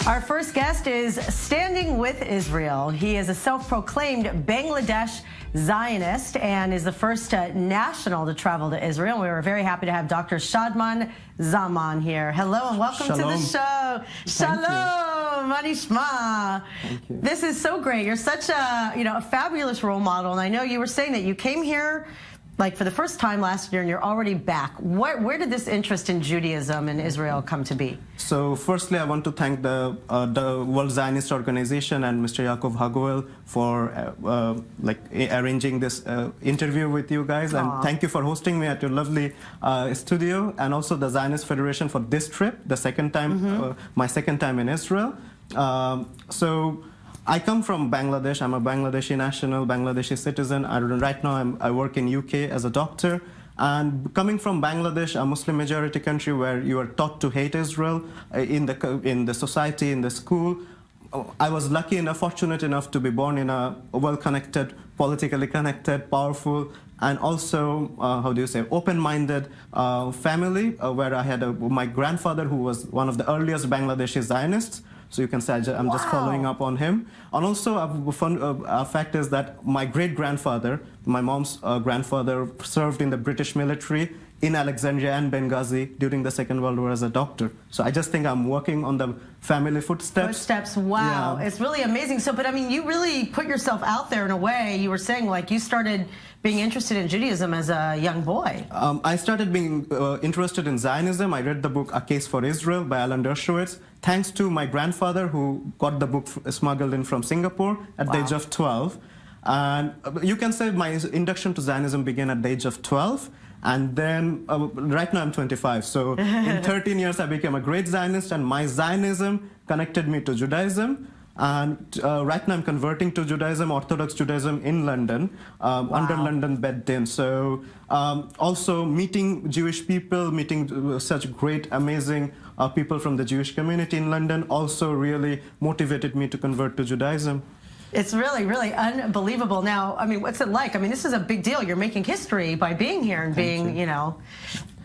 Our first guest is standing with Israel. He is a self-proclaimed Bangladesh Zionist and is the first national to travel to Israel. We were very happy to have Dr. Shadman Zaman here. Hello and welcome to the show. Shalom, Manishma. This is so great. You're such a fabulous role model, and I know you were saying that you came here like for the first time last year, and you're already back. Where did this interest in Judaism and Israel come to be? So, firstly, I want to thank the World Zionist Organization and Mr. Yaakov Hagoel for arranging this interview with you guys, and thank you for hosting me at your lovely studio, and also the Zionist Federation for this trip, the second time, my second time in Israel. I come from Bangladesh. I'm a Bangladeshi national, Bangladeshi citizen. Right now, I work in UK as a doctor. And coming from Bangladesh, a Muslim majority country where you are taught to hate Israel in the society, in the school, I was lucky enough, fortunate enough to be born in a well-connected, politically connected, powerful, and also, open-minded family where I had my grandfather, who was one of the earliest Bangladeshi Zionists. So you can say I'm just following up on him. And also a fun fact is that my great-grandfather, my mom's grandfather, served in the British military in Alexandria and Benghazi during the Second World War as a doctor. So I just think I'm working on the family footsteps. Wow. Yeah. It's really amazing. So, but I mean, you really put yourself out there in a way. You were saying, like, you started being interested in Judaism as a young boy. I started being interested in Zionism. I read the book A Case for Israel by Alan Dershowitz, thanks to my grandfather, who got the book smuggled in from Singapore at the age of 12. And you can say my induction to Zionism began at the age of 12. And then, right now I'm 25, so in 13 years I became a great Zionist, and my Zionism connected me to Judaism. And right now I'm converting to Judaism, Orthodox Judaism in London, under London Bed-Din. So also meeting Jewish people, meeting such great, amazing people from the Jewish community in London also really motivated me to convert to Judaism. It's really, really unbelievable. Now, I mean, what's it like? I mean, this is a big deal. You're making history by being here and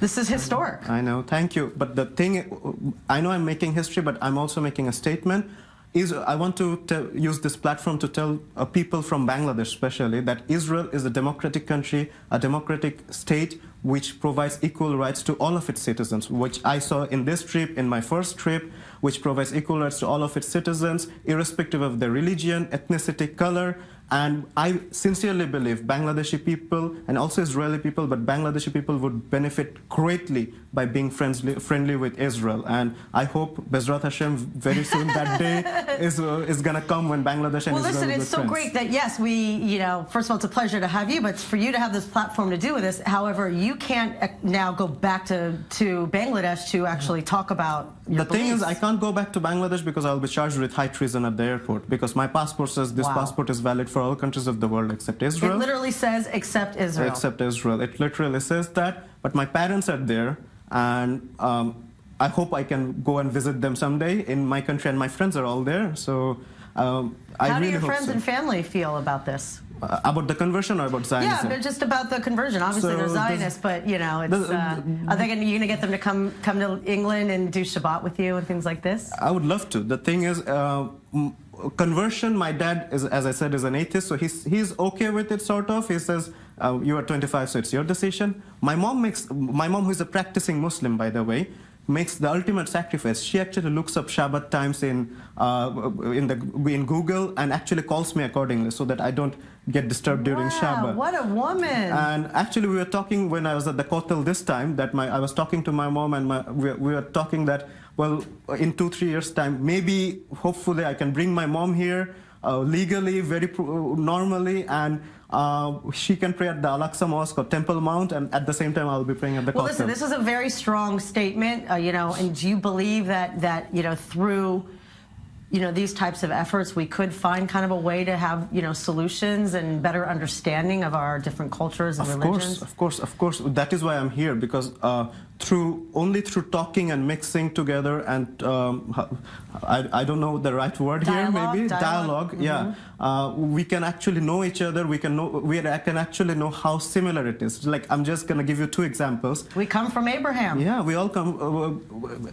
this is historic. I know, thank you. But the thing, I know I'm making history, but I'm also making a statement. I want to use this platform to tell people from Bangladesh especially that Israel is a democratic country, a democratic state which provides equal rights to all of its citizens, which I saw in this trip, in my first trip, which provides equal rights to all of its citizens, irrespective of their religion, ethnicity, color. And I sincerely believe Bangladeshi people and also Israeli people, but Bangladeshi people would benefit greatly by being friendly with Israel. And I hope, Bezrat Hashem, very soon that day is going to come when Bangladesh and Israel will be friends. Well, listen, it's so great that, yes, first of all, it's a pleasure to have you, but for you to have this platform to do with this. However, you can't now go back to Bangladesh to actually talk about your beliefs. The thing is, I can't go back to Bangladesh because I'll be charged with high treason at the airport, because my passport says this passport is valid for all countries of the world except Israel. It literally says except Israel. Except Israel. It literally says that. But my parents are there, and I hope I can go and visit them someday in my country, and my friends are all there. So I really hope so. How do your friends and family feel about this? About the conversion or about Zionism? Yeah, just about the conversion. Obviously, they're Zionists, but are they going to get them to come to England and do Shabbat with you and things like this? I would love to. The thing is, conversion, my dad, as I said, is an atheist, so he's okay with it, sort of. He says, you are 25, so it's your decision. My mom, who is a practicing Muslim, by the way, makes the ultimate sacrifice. She actually looks up Shabbat times in Google and actually calls me accordingly so that I don't get disturbed during Shabbat. What a woman! And actually, we were talking when I was at the Kotel this time, that I was talking to my mom, and we were talking that, well, in 2-3 years' time, maybe, hopefully, I can bring my mom here legally, very normally, and she can pray at the Al-Aqsa Mosque or Temple Mount, and at the same time, I'll be praying at the Kotel. Well, listen, this is a very strong statement, and do you believe that through these types of efforts, we could find kind of a way to have, solutions and better understanding of our different cultures and religions? Of course. That is why I'm here, because only through talking and mixing together and I don't know the right word here, maybe dialogue. Yeah, we can actually know each other. We can actually know how similar it is. Like, I'm just gonna give you two examples. We come from Abraham. Yeah, we all come,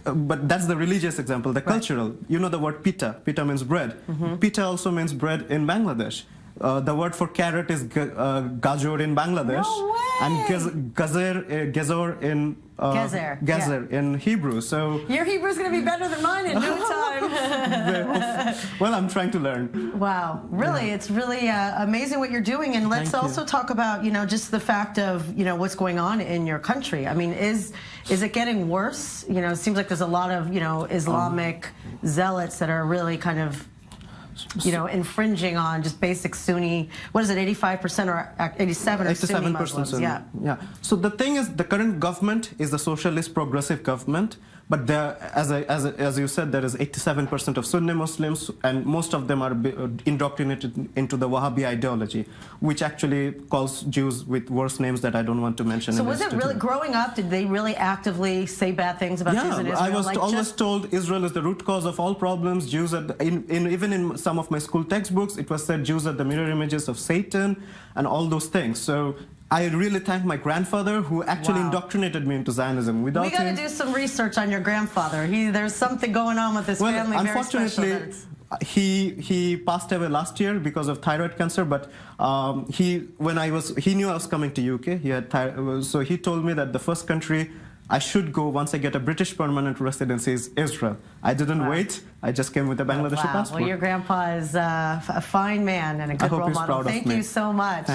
but that's the religious example. The cultural, you know the word pita. Pita means bread. Pita also means bread in Bangladesh. The word for carrot is gajor in Bangladesh. No way. And gezor in Gezer in Hebrew. So your Hebrew's going to be better than mine in no time. Well, I'm trying to learn. Wow, really, it's really amazing what you're doing. And let's also talk about, just the fact of, what's going on in your country. I mean, is it getting worse? It seems like there's a lot of, Islamic zealots that are really kind of infringing on just basic Sunni, what is it, 85% or 87% or Sunni Muslims? Sunni. Yeah. So the thing is, the current government is a socialist progressive government, but there, as you said, there is 87% of Sunni Muslims, and most of them are indoctrinated into the Wahhabi ideology, which actually calls Jews with worse names that I don't want to mention. So was it really, growing up, did they really actively say bad things about Jews in Israel? I was always told Israel is the root cause of all problems. Jews are, even in some of my school textbooks, it was said Jews are the mirror images of Satan and all those things. So I really thank my grandfather who actually indoctrinated me into Zionism. We got to do some research on your grandfather. There's something going on with his family. Unfortunately, he passed away last year because of thyroid cancer. But he knew I was coming to UK. So he told me that the first country I should go once I get a British permanent residency is Israel. I didn't wait. I just came with a Bangladeshi passport. Well, your grandpa is a fine man and a good role model. Thank you so much.